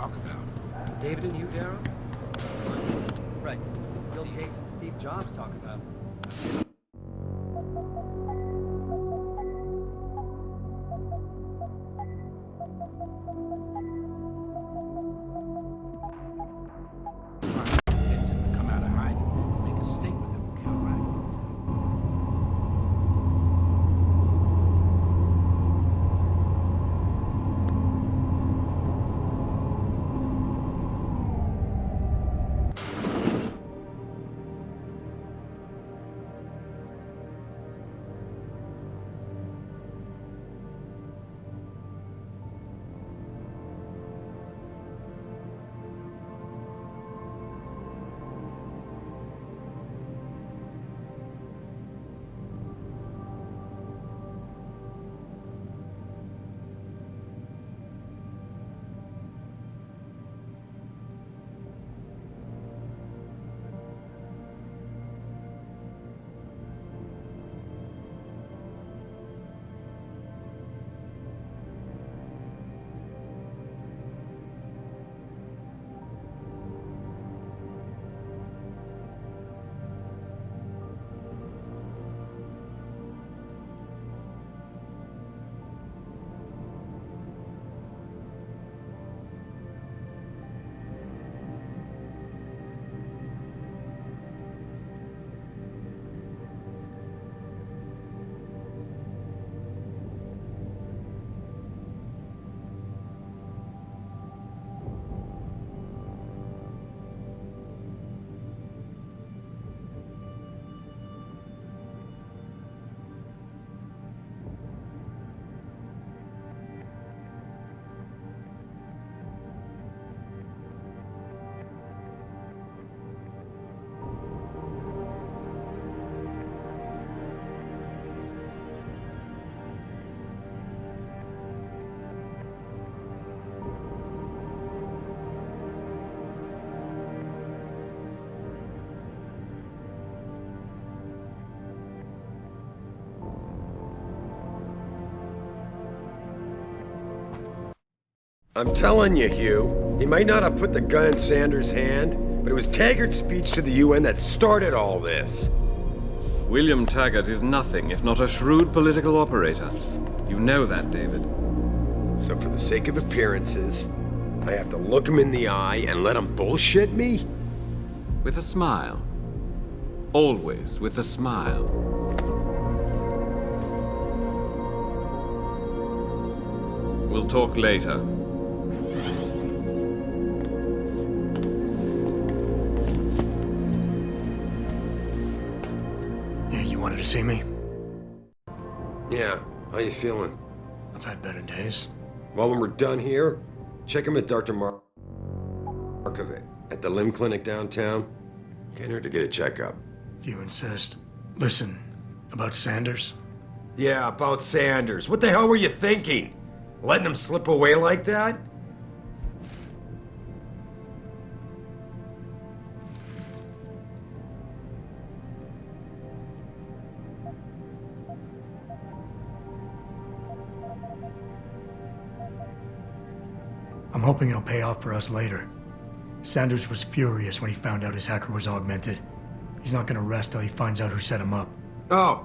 talk about? David and you, Darrow? Right. Bill Gates and Steve Jobs talk about. Kids that come out of hiding, make a statement that will count, right? I'm telling you, Hugh, he might not have put the gun in Sanders' hand, but it was Taggart's speech to the UN that started all this. William Taggart is nothing if not a shrewd political operator. You know that, David. So for the sake of appearances, I have to look him in the eye and let him bullshit me? With a smile. Always with a smile. We'll talk later. You wanted to see me? Yeah, how you feeling? I've had better days. Well, when we're done here, check him at Dr. Markovic at the limb clinic downtown. Can't hurt to get a checkup. If you insist. Listen, about Sanders? Yeah, about Sanders. What the hell were you thinking? Letting him slip away like that? I'm hoping it'll pay off for us later. Sanders was furious when he found out his hacker was augmented. He's not gonna rest till he finds out who set him up. Oh,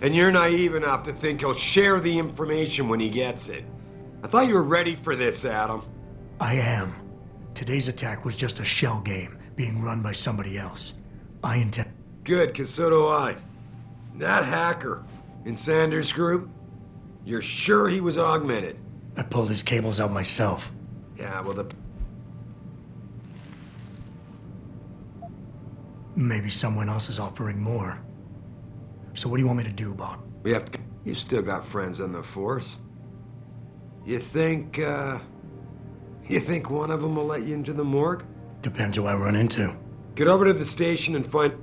and you're naive enough to think he'll share the information when he gets it. I thought you were ready for this, Adam. I am. Today's attack was just a shell game being run by somebody else. I intend... Good, 'cause so do I. That hacker in Sanders' group, you're sure he was augmented? I pulled his cables out myself. Yeah, well, Maybe someone else is offering more. So what do you want me to do, Bob? we have to... You still got friends on the force. You think one of them will let you into the morgue? Depends who I run into. Get over to the station and find...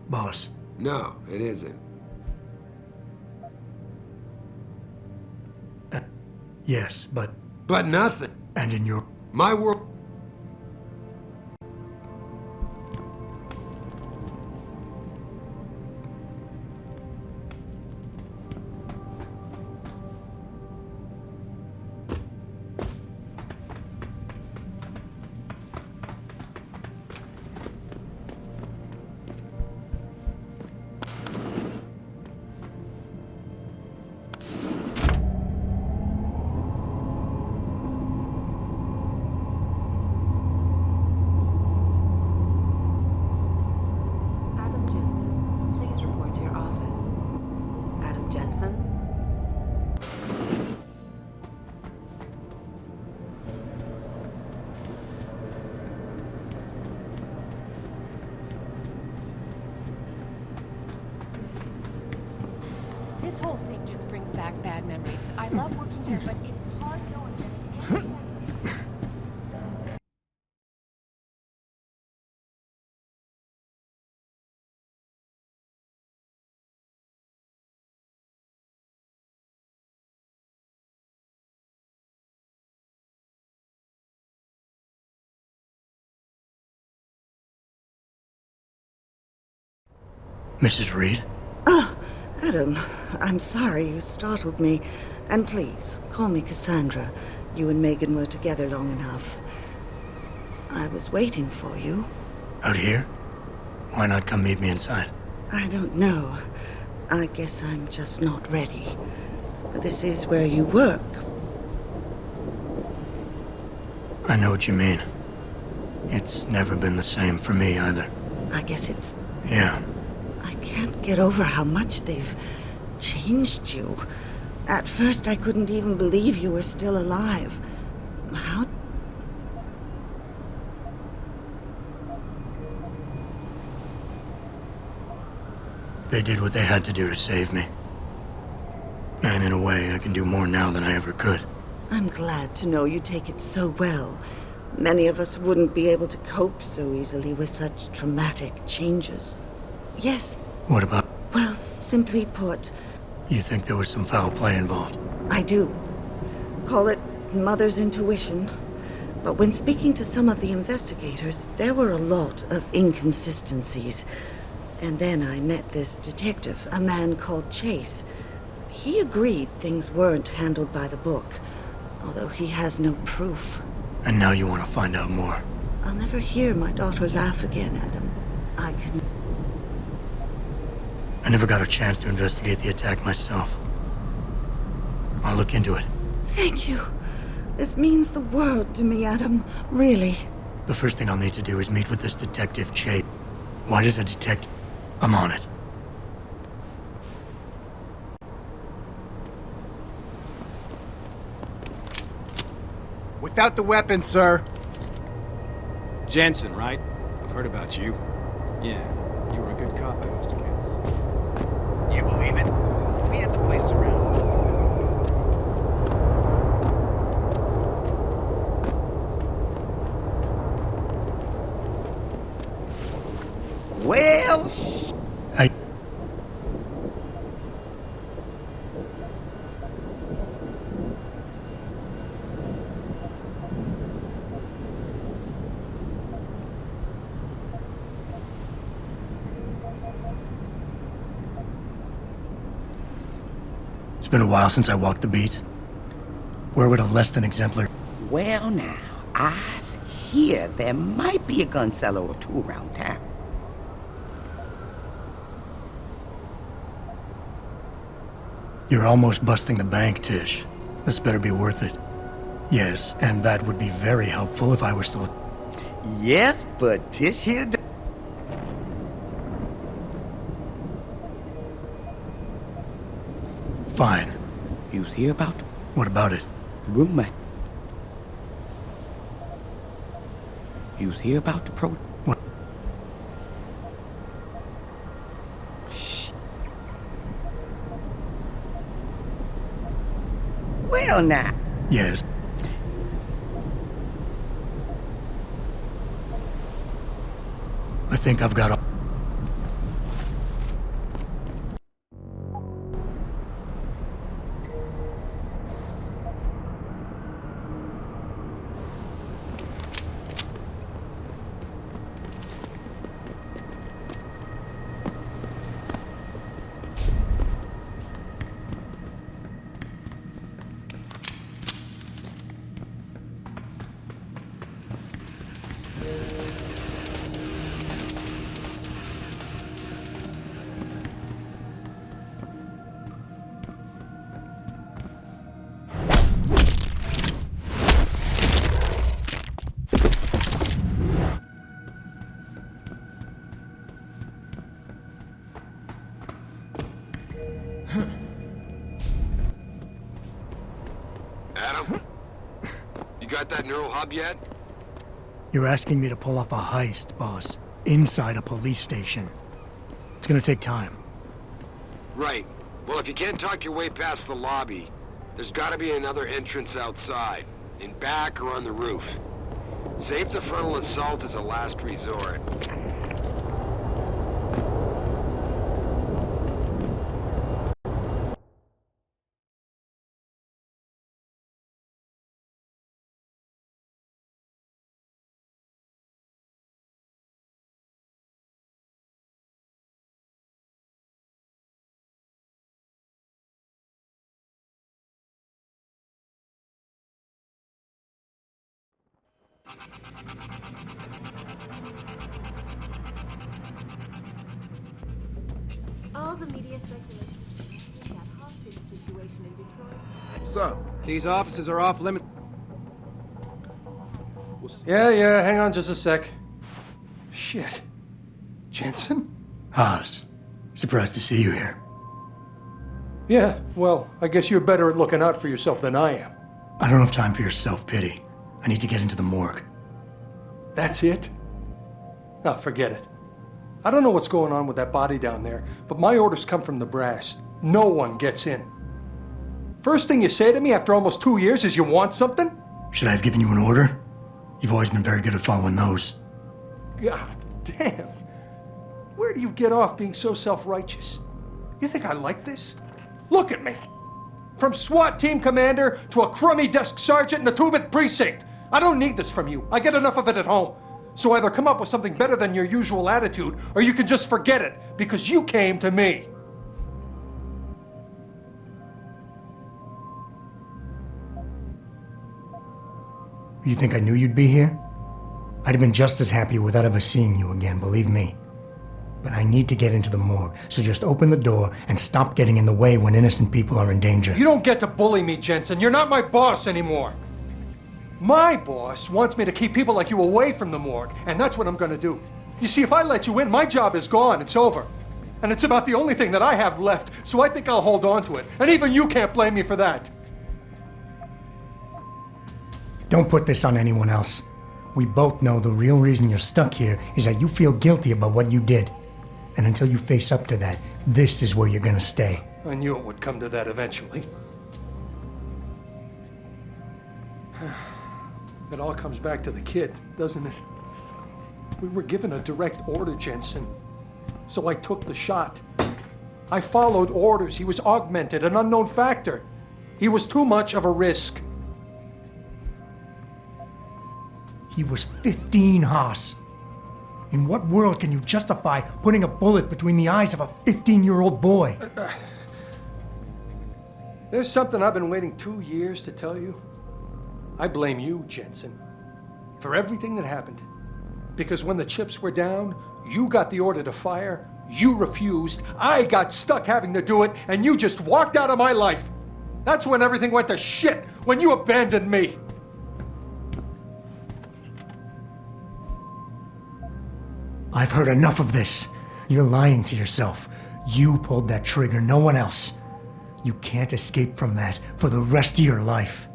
Boss, No, it isn't. yes, but... But nothing. And in your... My world... love working here, but it's hard knowing that at any Mrs. Reed? Oh, Adam, I'm sorry you startled me. And please, call me Cassandra. You and Megan were together long enough. I was waiting for you. Out here? Why not come meet me inside? I don't know. I guess I'm just not ready. This is where you work. I know what you mean. It's never been the same for me either. I guess it's... Yeah. I can't get over how much they've changed you. At first, I couldn't even believe you were still alive. How... They did what they had to do to save me. And in a way, I can do more now than I ever could. I'm glad to know you take it so well. Many of us wouldn't be able to cope so easily with such traumatic changes. Yes, What about... well, simply put, You think there was some foul play involved? I do. Call it mother's intuition. But when speaking to some of the investigators, there were a lot of inconsistencies. And then I met this detective, a man called Chase. He agreed things weren't handled by the book, although he has no proof. And now you want to find out more. I'll never hear my daughter laugh again, Adam. I never got a chance to investigate the attack myself. I'll look into it. Thank you. This means the world to me, Adam. Really. The first thing I'll need to do is meet with this detective, Chase. Why does a detective... I'm on it. Without the weapon, sir. Jensen, right? I've heard about you. Yeah, you were a good cop by most accounts. You believe it? We had the place surrounded. Well, I... It's been a while since I walked the beat. Where would a less than exemplary... well now, I hear there might be a gun seller or two around town. You're almost busting the bank, Tish. This better be worth it. Yes, and that would be very helpful if I were still... Yes, but Tish here... Fine. You hear about What about it? rumor? You hear about the pro... What? Shh. Well now. Yes. I think I've got a... Adam? You got that neural hub yet? You're asking me to pull off a heist, boss. Inside a police station. It's gonna take time. Right. Well, if you can't talk your way past the lobby, There's gotta be another entrance outside, in back or on the roof. Save the frontal assault as a last resort. All the media speculations that hostage situation in Detroit. What's up? These offices are off limits. Yeah, hang on just a sec. Shit. Jensen? Haas, surprised to see you here. Yeah, well, I guess you're better at looking out for yourself than I am. I don't have time for your self-pity. I need to get into the morgue. That's it? Oh, forget it. I don't know what's going on with that body down there, but my orders come from the brass. No one gets in. First thing you say to me after almost 2 years is you want something? Should I have given you an order? You've always been very good at following those. God damn. Where do you get off being so self-righteous? You think I like this? Look at me. From SWAT team commander to a crummy desk sergeant in the 2-bit precinct. I don't need this from you. I get enough of it at home. So either come up with something better than your usual attitude, or you can just forget it, because you came to me. You think I knew you'd be here? I'd have been just as happy without ever seeing you again, believe me. But I need to get into the morgue, so just open the door and stop getting in the way when innocent people are in danger. You don't get to bully me, Jensen. You're not my boss anymore. My boss wants me to keep people like you away from the morgue, and that's what I'm gonna do. You see, if I let you in, my job is gone. It's over. And it's about the only thing that I have left, so I think I'll hold on to it. And even you can't blame me for that. Don't put this on anyone else. We both know the real reason you're stuck here is that you feel guilty about what you did. And until you face up to that, this is where you're gonna stay. I knew it would come to that eventually. It all comes back to the kid, doesn't it? We were given a direct order, Jensen. So I took the shot. I followed orders. He was augmented, an unknown factor. He was too much of a risk. He was 15, Haas. In what world can you justify putting a bullet between the eyes of a 15-year-old boy? There's something I've been waiting 2 years to tell you. I blame you, Jensen, for everything that happened. Because when the chips were down, you got the order to fire, you refused, I got stuck having to do it, and you just walked out of my life. That's when everything went to shit, when you abandoned me. I've heard enough of this. You're lying to yourself. You pulled that trigger, no one else. You can't escape from that for the rest of your life.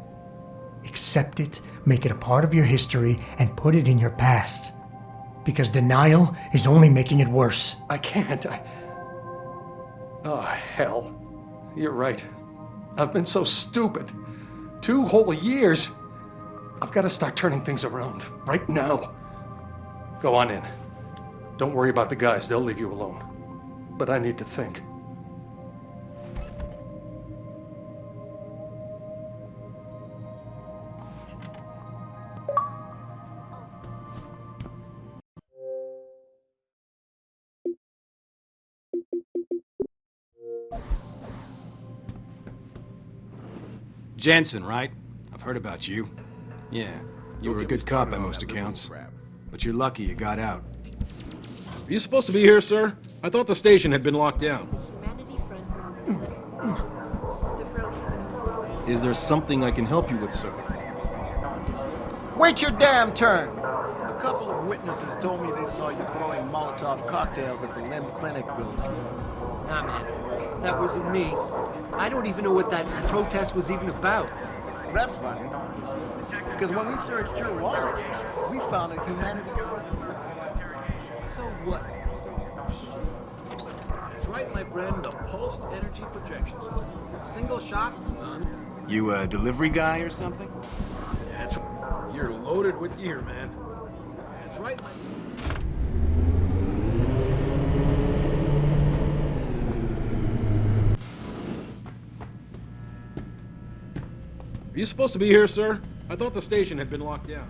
Accept it, make it a part of your history, and put it in your past. Because denial is only making it worse. I can't. Oh, hell. You're right. I've been so stupid. 2 whole years. I've got to start turning things around. Right now. Go on in. Don't worry about the guys. They'll leave you alone. But I need to think. Jensen, right? I've heard about you. Yeah, you were a good cop by most accounts. But you're lucky you got out. Are you supposed to be here, sir? I thought the station had been locked down. Is there something I can help you with, sir? Wait your damn turn! A couple of witnesses told me they saw you throwing Molotov cocktails at the Limb Clinic building. Nah, man. That wasn't me. I don't even know what that protest was even about. That's funny. Because when we searched your wallet, we found a humanity... So what? That's right, my friend. The pulsed energy projection system. Single shot, none. You a delivery guy or something? That's You're loaded with gear, man. That's right. Are you supposed to be here, sir? I thought the station had been locked down.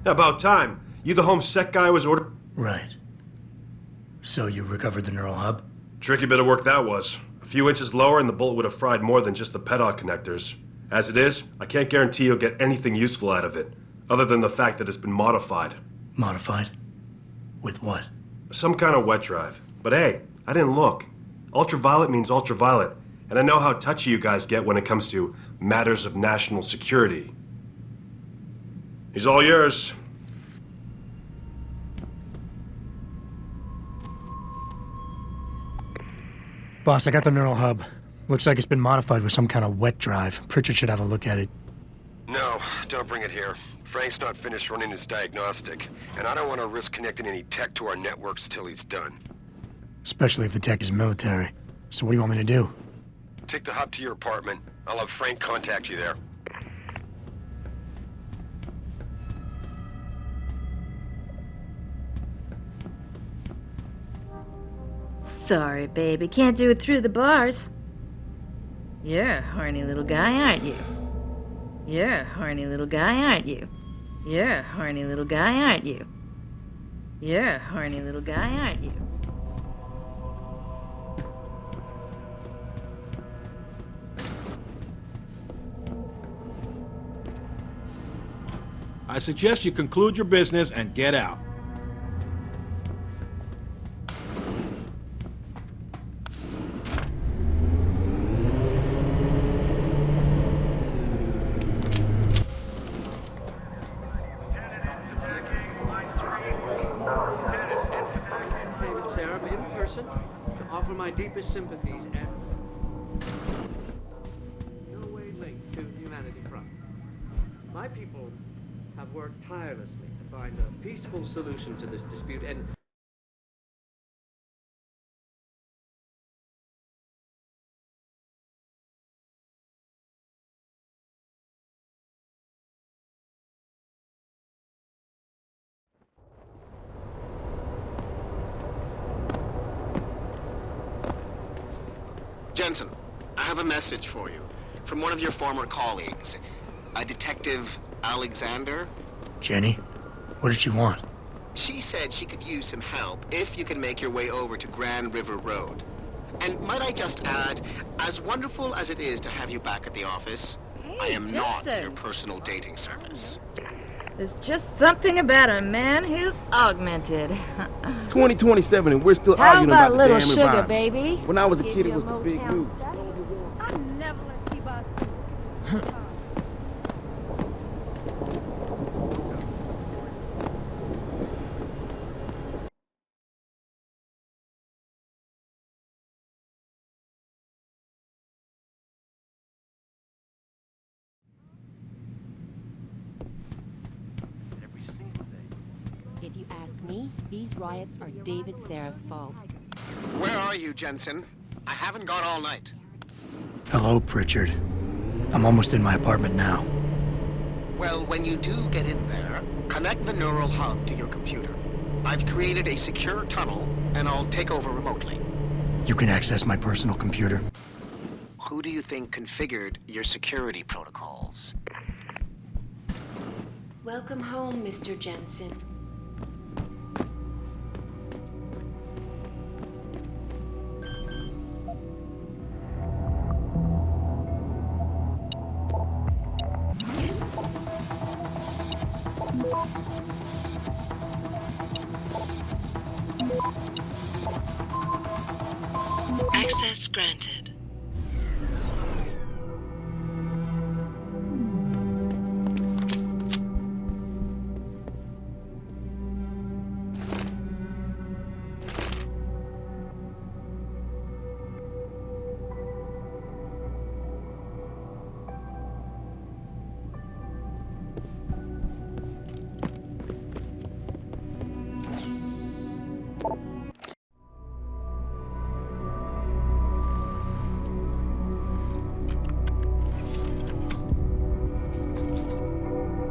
About time. You the home sec guy was ordered? Right. So you recovered the neural hub? Tricky bit of work that was. A few inches lower and the bullet would have fried more than just the pedal connectors. As it is, I can't guarantee you'll get anything useful out of it, other than the fact that it's been modified. Modified? With what? Some kind of wet drive. But hey, I didn't look. Ultraviolet means ultraviolet, and I know how touchy you guys get when it comes to matters of national security. He's all yours. Boss, I got the neural hub. Looks like it's been modified with some kind of wet drive. Pritchard should have a look at it. No, don't bring it here. Frank's not finished running his diagnostic, and I don't want to risk connecting any tech to our networks till he's done. Especially if the tech is military. So what do you want me to do? Take the hub to your apartment. I'll have Frank contact you there. Sorry, baby. Can't do it through the bars. You're a horny little guy, aren't you? You're a horny little guy, aren't you? You're a horny little guy, aren't you? You're a horny little guy, aren't you? I suggest you conclude your business and get out. My deepest sympathies and no way linked to Humanity Front. My people have worked tirelessly to find a peaceful solution to this dispute, and Jensen, I have a message for you from one of your former colleagues, a Detective Alexander. Jenny? What did she want? She said she could use some help if you can make your way over to Grand River Road. And might I just add, as wonderful as it is to have you back at the office, I am not your personal dating service. There's just something about a man who's augmented. 2027 and we're still How arguing about about the little damn sugar, environment. baby? When I was a Give kid, it you was the big Motown news. I never let T-Boss. If you ask me, these riots are David Seraf's fault. Where are you, Jensen? I haven't gone all night. Hello, Pritchard. I'm almost in my apartment now. Well, when you do get in there, connect the neural hub to your computer. I've created a secure tunnel, and I'll take over remotely. You can access my personal computer. Who do you think configured your security protocols? Welcome home, Mr. Jensen. Access granted.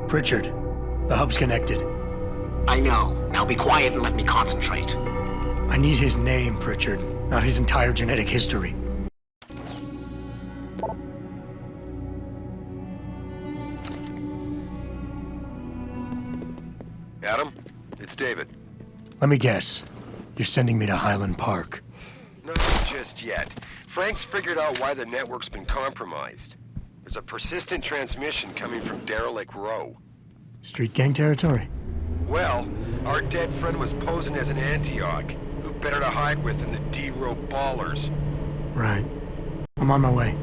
Pritchard, the hub's connected. I know. Now be quiet and let me concentrate. I need his name, Pritchard, not his entire genetic history. Adam, it's David. Let me guess. You're sending me to Highland Park. Not just yet. Frank's figured out why the network's been compromised. There's a persistent transmission coming from Derelict Row. Street gang territory? Well, our dead friend was posing as an Antioch. Who better to hide with than the D-Row ballers? Right. I'm on my way.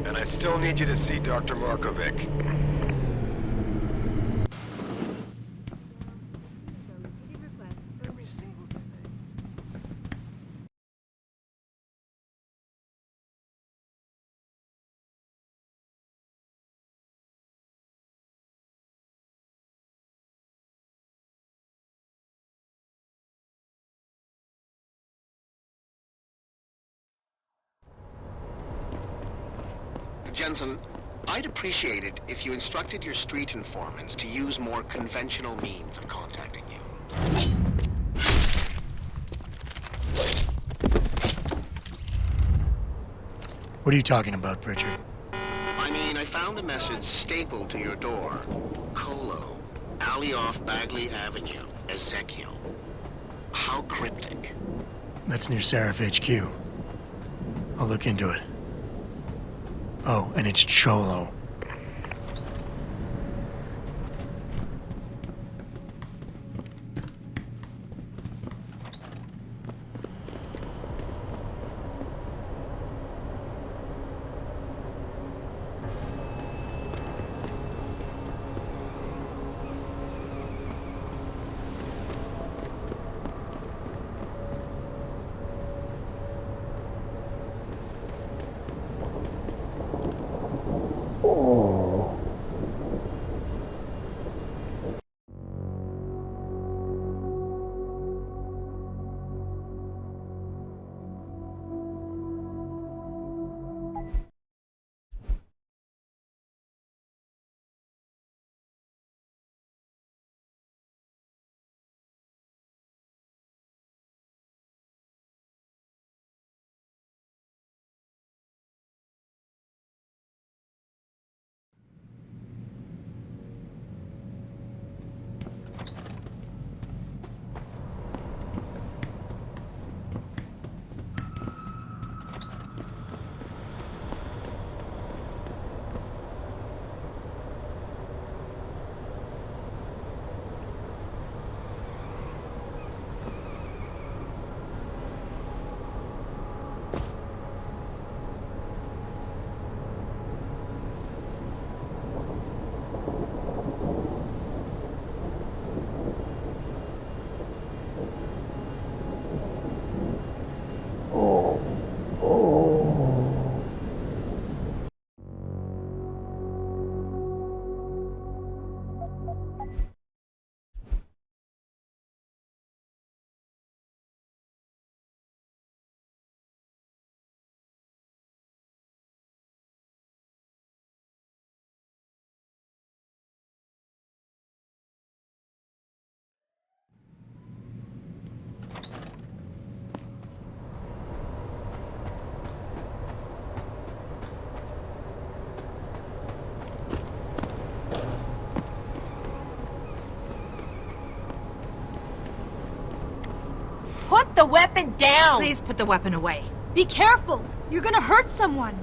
And I still need you to see Dr. Markovic. Jensen, I'd appreciate it if you instructed your street informants to use more conventional means of contacting you. What are you talking about, Pritchard? I mean, I found a message stapled to your door. Colo, alley off Bagley Avenue, Ezekiel. How cryptic. That's near Seraph HQ. I'll look into it. Oh, and it's Cholo. Put the weapon down! Please put the weapon away. Be careful! You're gonna hurt someone!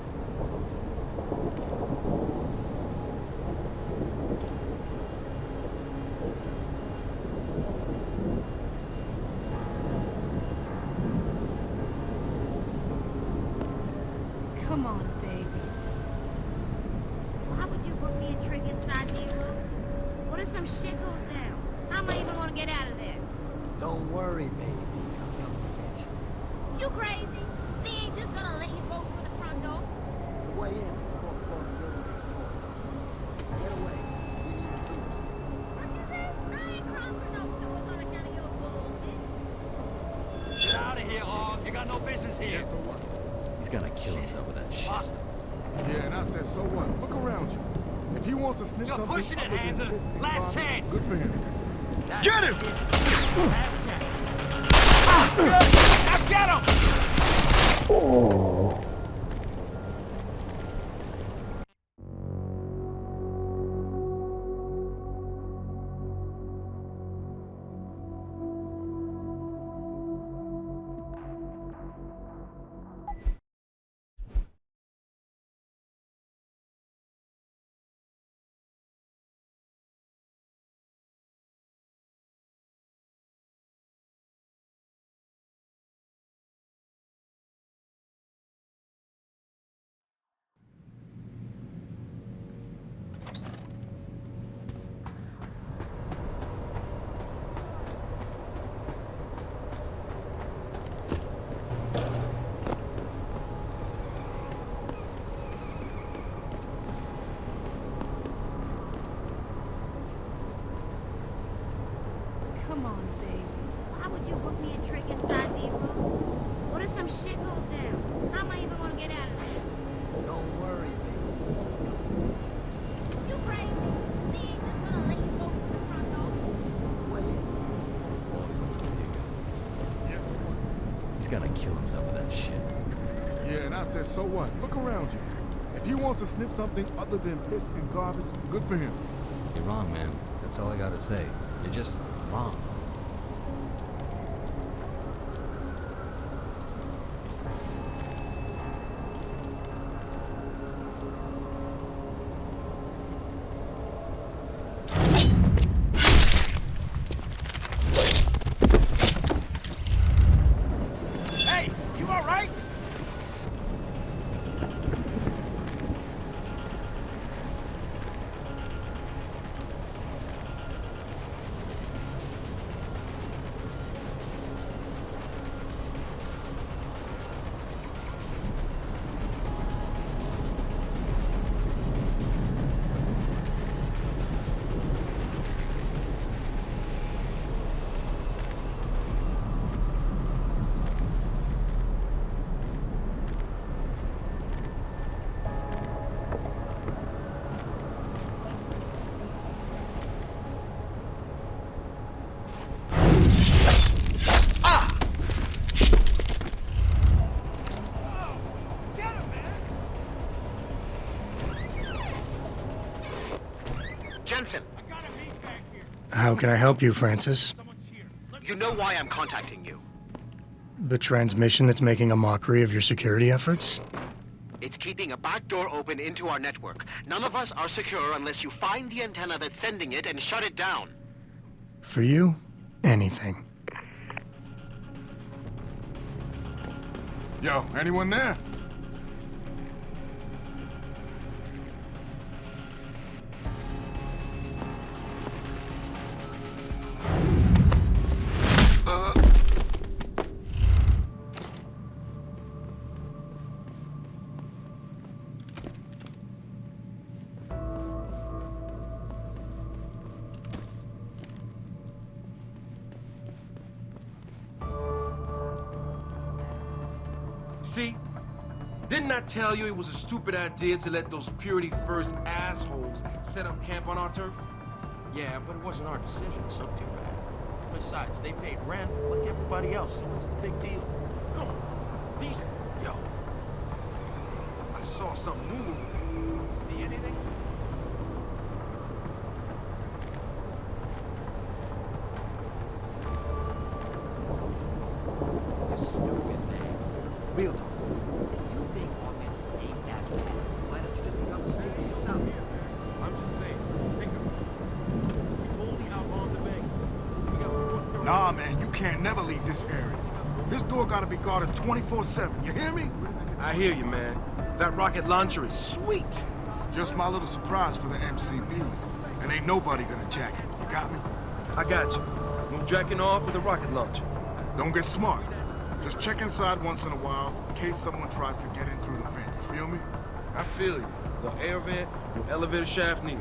Come on, baby. Why would you book me a trick inside Nero? What if some shit goes down? How am I even gonna get out of there? Don't worry, baby. I'll come to get you. You crazy? They ain't just gonna let you go through the front door. The way in before the building next door. Get away. We need a suit. What you say? I ain't crying for no sewers on account of your bullshit. Get out of here, Hog. You got no business here. Yeah, so what? He's gonna kill himself with that shit. Yeah, and I said, so what? Look around you. If he wants to sniff You're something pushing it, other than Hanson. piss and Last vomit, chance. good for him. Get him! Last chance. I got him! Oh. Come on, baby. Why would you book me a trick inside Nero? What if some shit goes down? How am I even gonna get out of there? Don't worry, baby. You crazy? They ain't just gonna let you go through the front door. The way in. Yeah, so what? He's gonna kill himself with that shit. Yeah, and I said, so what? Look around you. If he wants to sniff something other than piss and garbage, good for him. You're wrong, man. That's all I gotta say. You're just wrong. Hey, you all right? Jensen, How can I help you, Francis? you know why I'm contacting you. The transmission that's making a mockery of your security efforts? It's keeping a back door open into our network. None of us are secure unless you find the antenna that's sending it and shut it down. For you, anything. Yo, anyone there? See? Didn't I tell you it was a stupid idea to let those Purity First assholes set up camp on our turf? Yeah, but it wasn't our decision, so too bad. Besides, they paid rent like everybody else, so what's the big deal? Come on. These... Yo. I saw something move over there. See anything? You stupid man. Real talk. You think August ain't that bad? Why don't you just become a city yourself? I'm just saying. Think of it. We totally outrun the bank. We got more Nah, man, you can't never leave this area. This door gotta be guarded 24/7, you hear me? I hear you, man. That rocket launcher is sweet. Just my little surprise for the MCBs. And ain't nobody gonna jack it. You got me? I got you. No jacking off with a rocket launcher. Don't get smart. Just check inside once in a while in case someone tries to get in through the vent. You feel me? I feel you. No air vent, no elevator shaft neither.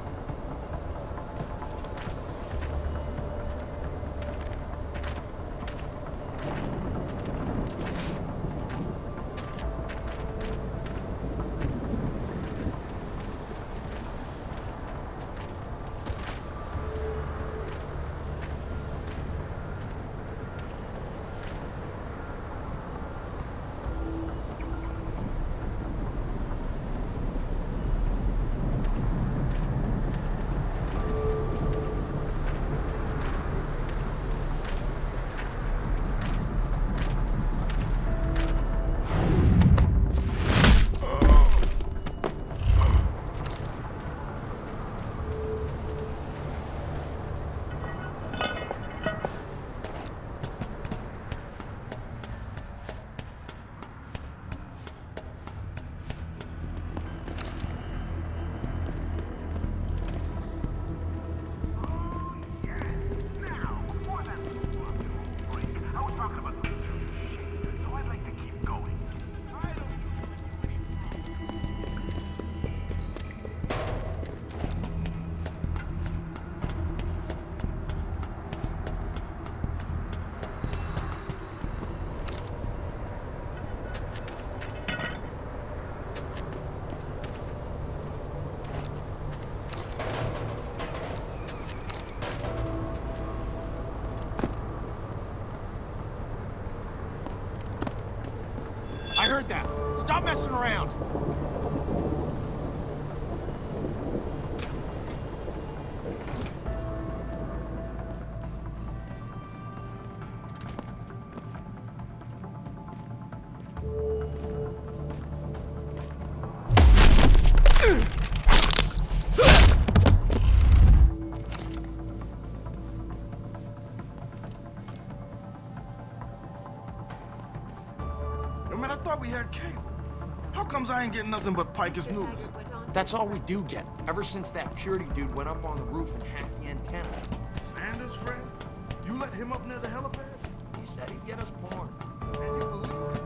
I heard that. Stop messing around. Yo, man, I thought we had cable. How comes I ain't getting nothing but Pikus News? That's all we do get, ever since that Purity dude went up on the roof and hacked the antenna. Sanders' friend? You let him up near the helipad? He said he'd get us porn. And you believe it?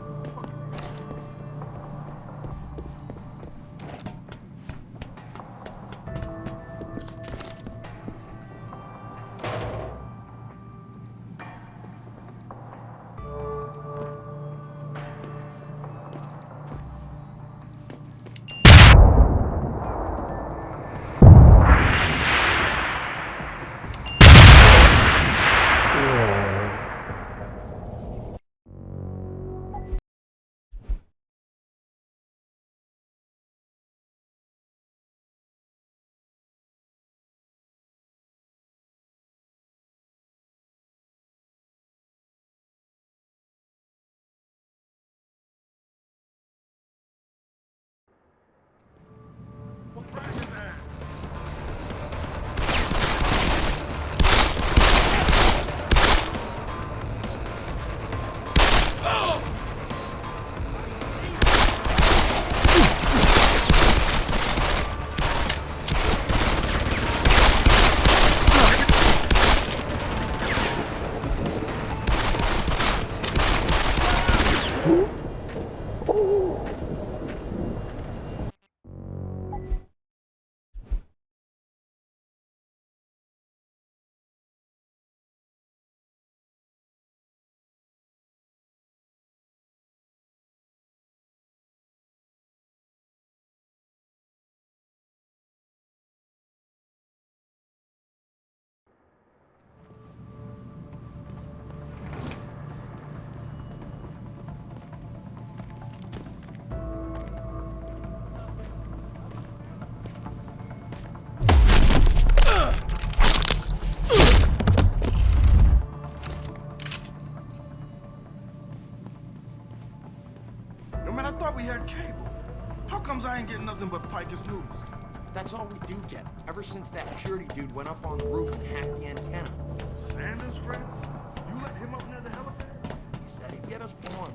I thought we had cable. How comes I ain't getting nothing but Pikus News? That's all we do get, ever since that Purity dude went up on the roof and hacked the antenna. Sanders' friend? You let him up near the helipad? He said he'd get us porn.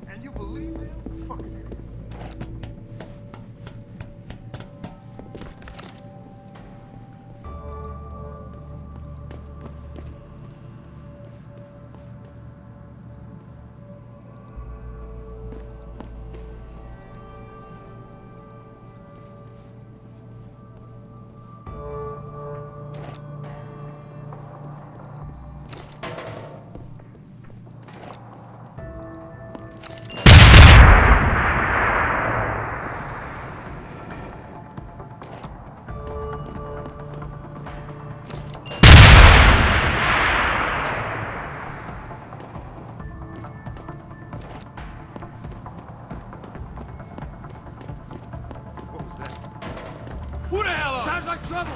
And you believe him? Fucking idiot. Who the hell are you? Sounds like trouble.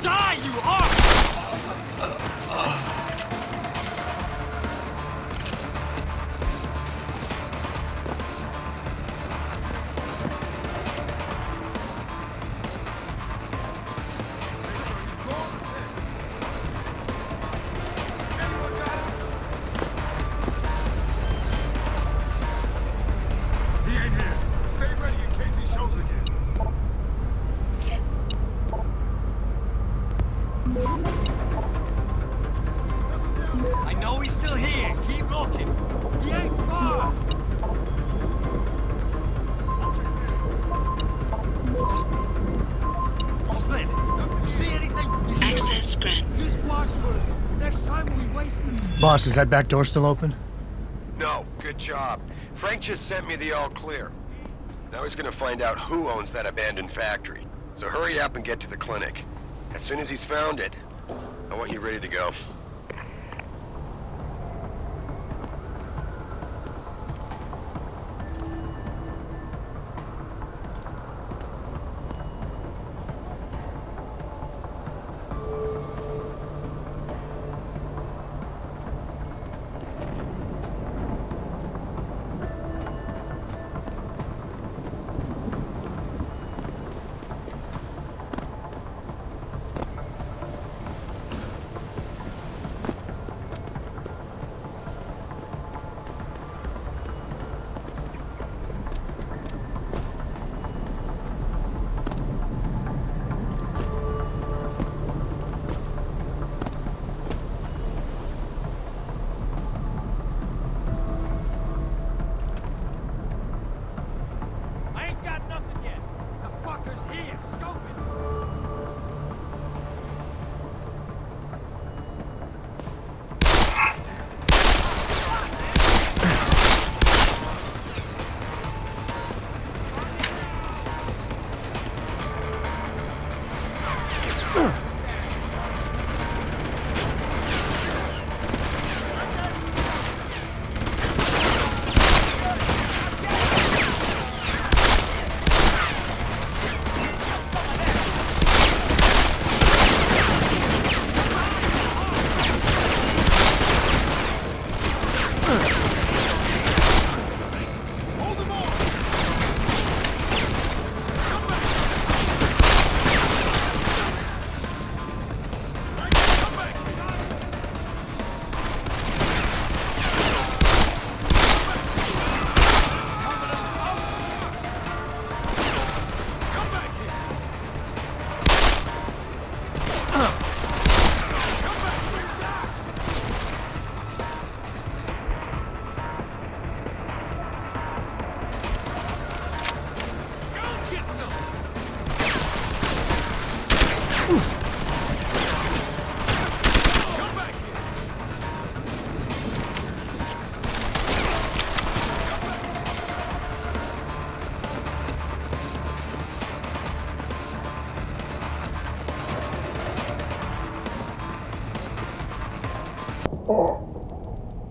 Die, you are! He ain't here. Stay ready in case he shows again. I know he's still here. Keep looking. He ain't far. Split. You see anything? You see Access granted. Just watch for it. Next time we waste them. Boss, is that back door still open? No, good job. Frank just sent me the all clear. Now he's gonna find out who owns that abandoned factory. So hurry up and get to the clinic. As soon as he's found it, I want you ready to go. I ain't got nothing yet. The fucker's here. Scope it.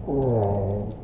Oh.